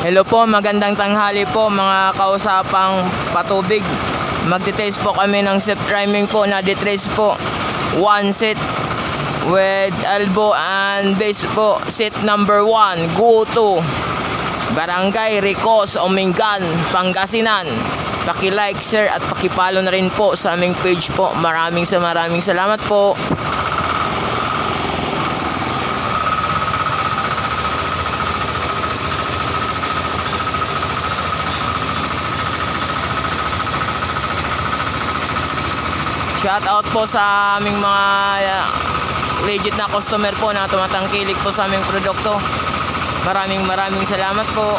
Hello po, magandang tanghali po mga kausapang patubig. Magte-taste po kami ng self rhyming po na detrace po. One set with elbow and base po. Set number 1, go to Barangay Ricos, Omingan, Pangasinan. Paki-like, share at paki-follow na rin po sa aming page po. Maraming salamat po. Shout out po sa aming mga legit na customer po na tumatangkilik po sa aming produkto. Maraming salamat po.